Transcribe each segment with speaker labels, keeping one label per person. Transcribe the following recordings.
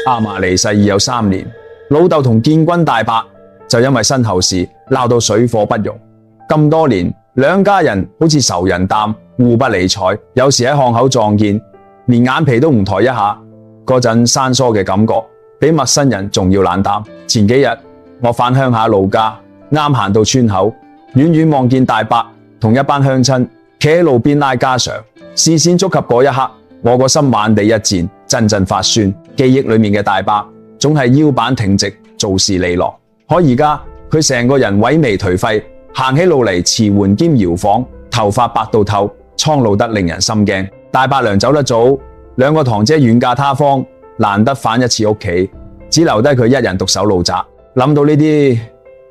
Speaker 1: 阿嫲離世已有3年，老豆同建軍大伯就因為身後事鬧到水火不容。咁多年，兩家人好似仇人淡，互不理睬。有時喺巷口撞見，連眼皮都唔抬一下。嗰陣生疏嘅感覺，比陌生人仲要冷淡。前幾日我返鄉下老家，啱行到村口，遠遠望見大伯同一班鄉親企喺路邊拉家常，視線觸及嗰一刻，我個心猛地一顫，陣陣發酸。記憶裏面嘅大伯總係腰板挺直，做事利落，可而家佢成個人萎靡頹廢，行起路嚟遲緩兼搖晃，頭髮白到透，蒼老得令人心驚。大伯娘走得早，2個堂姐遠嫁他方，難得返一次屋企，只留低佢一人獨守老宅。諗到呢啲，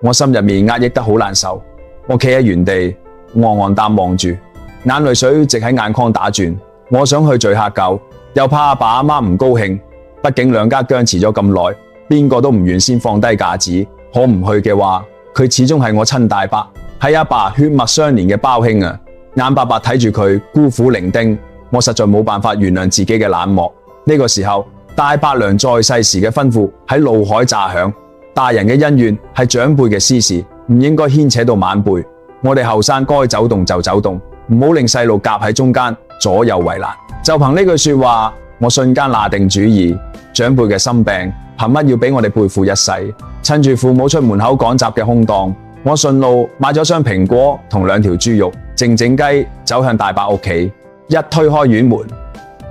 Speaker 1: 我心入面壓抑得好難受。我企喺原地，呆呆淡望住，眼淚水直喺眼眶打轉。我想去聚下舊，又怕阿爸阿媽唔高興。畢竟兩家僵持咗咁耐，邊個都唔願先放低架子。可唔去嘅話，佢始終係我親大伯，係阿爸血脈相連嘅胞兄啊！眼白白睇住佢孤苦伶仃，我實在冇辦法原諒自己嘅冷漠。呢個時候，大伯娘在世時嘅吩咐喺腦海炸響。大人嘅恩怨係長輩嘅私事，唔應該牽扯到晚輩。我哋後生該走動就走動，唔好令細路夾喺中間，左右為難。就憑呢句說話，我瞬間拿定主意。長輩嘅心病，憑乜要俾我哋背負一世？趁住父母出門口趕集嘅空檔，我順路買咗箱蘋果同2條豬肉，靜靜雞走向大伯屋企。一推開院門，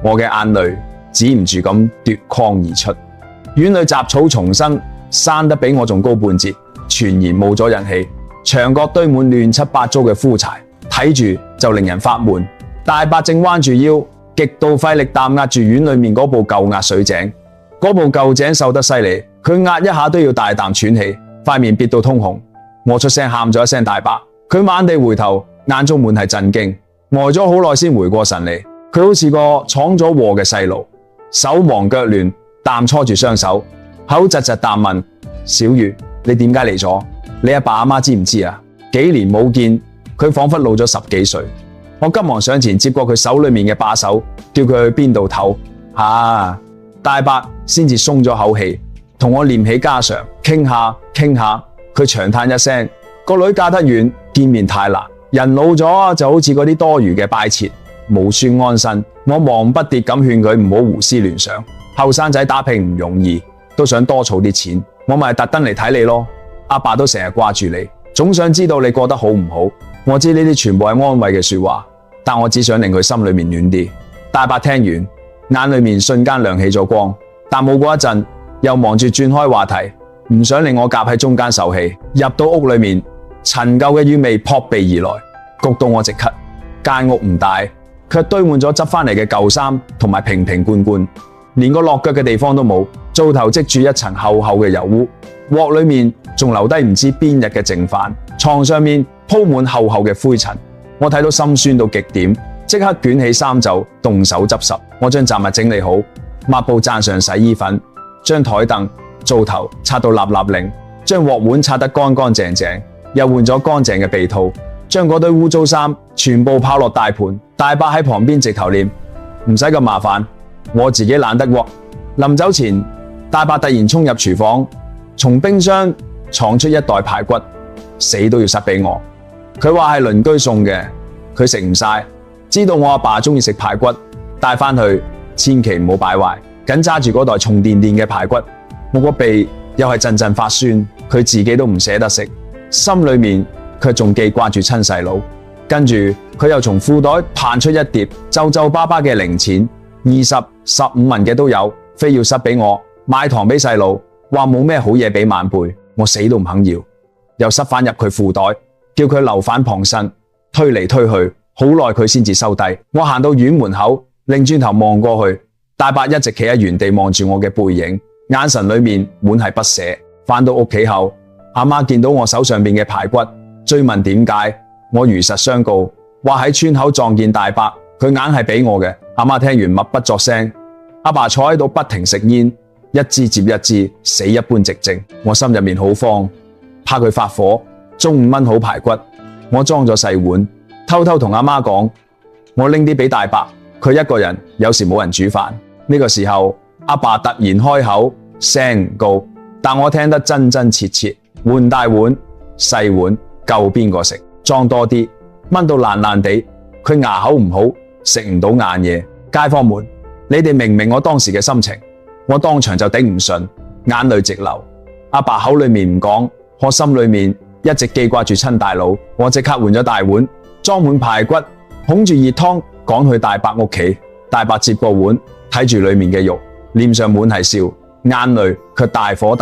Speaker 1: 我嘅眼淚止唔住咁奪眶而出。院裏雜草叢生，生得比我仲高半截，全然冇咗人氣。牆角堆滿亂七八糟嘅枯柴，睇住就令人發悶。大伯正彎住腰，極度費力淡壓住院裏面嗰部舊壓水井。嗰部舊井鏽得犀利，佢壓一下都要大啖喘氣，塊面憋到通紅。我出聲喊咗一聲大伯，佢猛地回頭，眼中滿係震驚，呆咗好耐先回過神嚟。佢好似個闖咗禍嘅細路，手忙腳亂，淡搓住雙手，口窒窒淡問：小月，你點解嚟咗？你阿爸阿媽知唔知啊？幾年冇見，佢仿佛老咗10幾歲。我急忙上前接過佢手裏面嘅把手，叫佢去邊度唞。大伯先至鬆咗口氣，同我念起家常，傾下，佢長嘆一聲：個女嫁得遠，見面太難。人老咗就好似嗰啲多餘嘅擺設，無算安身。我忙不迭咁勸佢唔好胡思亂想，後生仔打拼唔容易，都想多儲啲錢。我咪特登嚟睇你咯，阿爸都成日掛住你，總想知道你過得好唔好。我知呢啲全部係安慰嘅說話，但我只想令佢心裏面暖啲。大伯聽完，眼裏面瞬間亮起咗光，但冇過一陣，又忙住轉開話題，唔想令我夾喺中間受氣。入到屋裏面，陳舊嘅雨味撲鼻而來，焗到我直咳。間屋唔大，卻堆滿咗執翻嚟嘅舊衫同埋瓶瓶罐罐，連個落腳嘅地方都冇，灶頭積住一層厚厚嘅油污，鑊裏面仲留低唔知邊日嘅剩飯，床上面鋪滿厚厚嘅灰塵。我睇到心酸到極點，即刻捲起衫袖，動手執拾。我將雜物整理好，抹布蘸上洗衣粉，將台凳、灶頭擦到立立令，將鑊碗擦得乾乾淨淨，又換咗乾淨嘅被套，將嗰堆污糟衫全部拋落大盤。大伯喺旁邊直頭念：唔使咁麻煩，我自己懶得喎。臨走前，大伯突然衝入廚房，從冰箱闖出一袋排骨，死都要塞俾我。佢話係鄰居送嘅，佢食唔晒，知道我阿爸中意食排骨，帶翻去千祈唔好擺壞。緊揸住嗰袋重甸甸嘅排骨，我個鼻又係陣陣發酸。佢自己都唔捨得食，心裏面卻仲記掛住親細佬。跟住佢又從褲袋彈出一疊皺皺巴巴嘅零錢，20、15文嘅都有，非要塞俾我買糖俾細佬，話冇咩好嘢俾晚輩。我死都唔肯要，又塞翻入佢褲袋，叫佢留返旁身，推嚟推去，好耐佢先至收低。我行到院門口，擰轉頭望過去，大伯一直企喺原地望住我嘅背影，眼神裏面滿係不捨。返到屋企後，阿媽見到我手上邊嘅排骨，追問點解，我如實相告，話喺村口撞見大伯，佢硬係俾我嘅。阿媽聽完默不作聲，阿爸坐喺度不停食煙，一支接一支，死一般寂靜。我心入面好慌，怕佢發火。中午炆好排骨，我裝咗細碗，偷偷同阿媽講，我拎啲俾大伯，佢一個人有時冇人煮飯。呢個時候，阿爸突然開口，聲唔高，但我聽得真真切切。換大碗，細碗，夠邊個食？裝多啲，炆到爛爛地。佢牙口唔好，食唔到硬嘢。街坊們，你哋明唔明我當時嘅心情？我當場就頂唔順，眼淚直流。阿爸口裏面唔講，我心裏面一直記掛住親大佬。我即刻換咗大碗，裝滿排骨，捧住熱湯趕去大伯屋企。大伯接過碗，睇住裏面嘅肉，臉上滿係笑，眼淚卻大火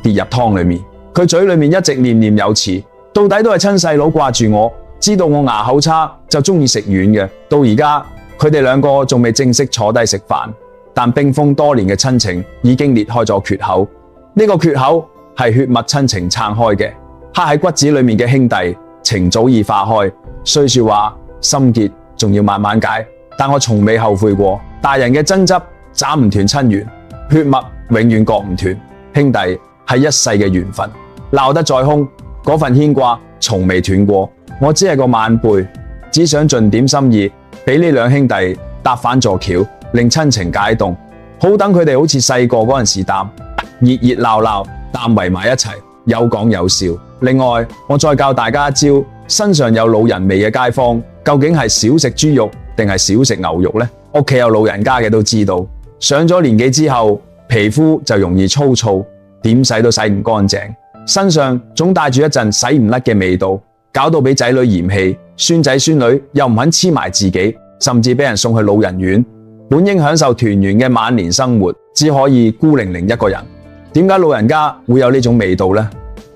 Speaker 1: 跌入湯裏面。佢嘴裏面一直念念有詞，到底都係親細佬掛住我，知道我牙口差就中意食軟嘅。到而家佢哋兩個仲未正式坐低食飯，但冰封多年嘅親情已經裂開咗缺口。呢個缺口係血脈親情撐開嘅，刻喺骨子裏面嘅兄弟情早已化開。雖說話心結仲要慢慢解，但我從未後悔過。大人嘅爭執斬唔斷親緣，血脈永遠割唔斷。兄弟係一世嘅緣分，鬧得再兇，嗰份牽掛從未斷過。我只係個晚輩，只想盡點心意，俾呢兩兄弟搭返座橋，令親情解凍，好等佢哋好似細個嗰陣時咁熱熱鬧鬧，啖圍埋一齊，有講有笑。另外，我再教大家一招，身上有老人味嘅街坊，究竟係少食豬肉定係少食牛肉呢？屋企有老人家嘅都知道，上咗年紀之後，皮膚就容易粗糙，點洗都洗唔乾淨，身上總帶住一陣洗唔甩嘅味道，搞到俾仔女嫌棄，孫仔孫女又唔肯黐埋自己，甚至俾人送去老人院。本應享受團圓嘅晚年生活，只可以孤零零一個人。點解老人家會有呢種味道呢？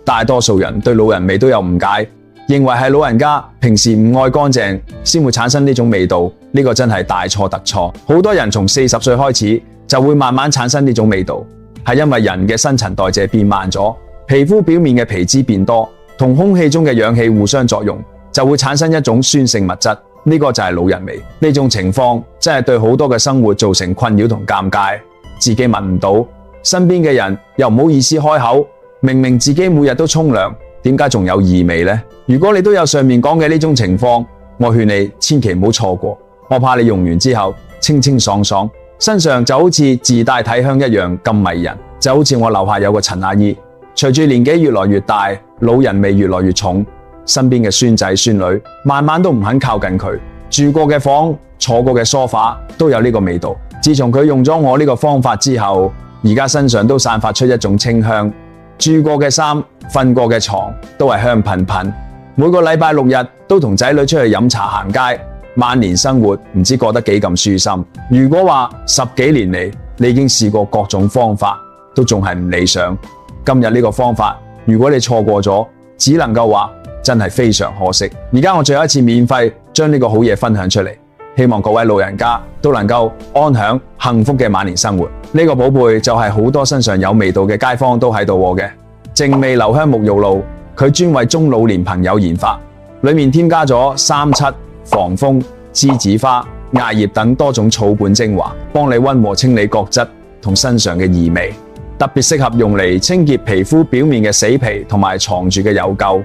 Speaker 1: 大多數人對老人味都有誤解，認為係老人家平時唔愛乾淨先會產生呢種味道。呢個真係大錯特錯。好多人從40歲開始就會慢慢產生呢種味道，係因為人嘅新陳代謝變慢咗，皮膚表面嘅皮脂變多，同空氣中嘅氧氣互相作用，就會產生一種酸性物質。呢個就係老人味。呢種情況真係對好多嘅生活造成困擾同尷尬，自己聞唔到，身邊嘅人又唔好意思開口。明明自己每日都沖涼，點解仲有異味呢？如果你都有上面講嘅呢種情況，我勸你千祈唔好錯過。我怕你用完之後清清爽爽，身上就好似自帶體香一樣咁迷人。就好似我樓下有個陳阿姨，隨住年紀越來越大，老人味越來越重，身邊嘅孫仔孫女慢慢都唔肯靠近佢，住過嘅房、坐過嘅梳化都有呢個味道。自從佢用咗我呢個方法之後，而家身上都散發出一種清香，住過嘅衫、瞓過嘅床都係香噴噴。每個禮拜6日都同仔女出去飲茶行街，晚年生活唔知過得幾咁舒心。如果話10幾年嚟你已經試過各種方法，都仲係唔理想，今日呢個方法如果你錯過咗，只能夠話真係非常可惜。而家我最後一次免費將呢個好嘢分享出嚟，希望各位老人家都能夠安享幸福嘅晚年生活。呢個寶貝就係好多身上有味道嘅街坊都喺度嘅淨味留香沐浴露，佢專為中老年朋友研發，裏面添加咗三七、防風、梔子花、艾葉等多種草本精華，幫你溫和清理角質同身上嘅異味，特別適合用嚟清潔皮膚表面嘅死皮同埋藏住嘅有垢。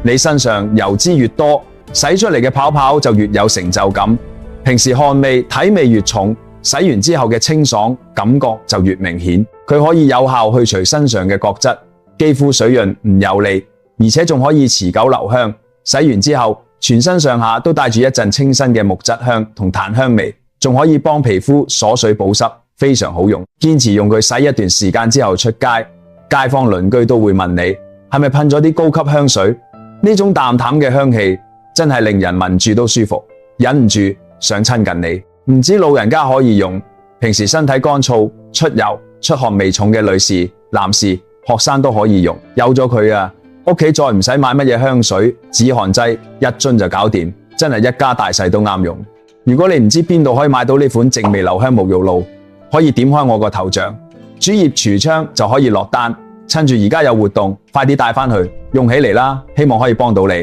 Speaker 1: 你身上油脂越多，洗出嚟嘅泡泡就越有成就感。平時汗味、體味越重，洗完之後嘅清爽感覺就越明顯。佢可以有效去除身上嘅角質，肌膚水潤唔油膩，而且仲可以持久留香。洗完之後，全身上下都帶住一陣清新嘅木質香同檀香味，仲可以幫皮膚鎖水保濕，非常好用。堅持用佢洗一段時間之後出街，街坊鄰居都會問你係咪噴咗啲高級香水？呢種淡淡嘅香氣真係令人聞住都舒服，忍唔住想親近你。唔止老人家可以用，平時身體乾燥、出油、出汗味重嘅女士、男士、學生都可以用。有咗佢啊，屋企再唔使買乜嘢香水、止汗劑，一樽就搞掂，真係一家大細都啱用。如果你唔知邊度可以買到呢款淨味留香沐浴露，可以點開我個頭像，主頁櫥窗就可以落單。趁住而家有活動，快啲帶返去用起嚟啦！希望可以幫到你。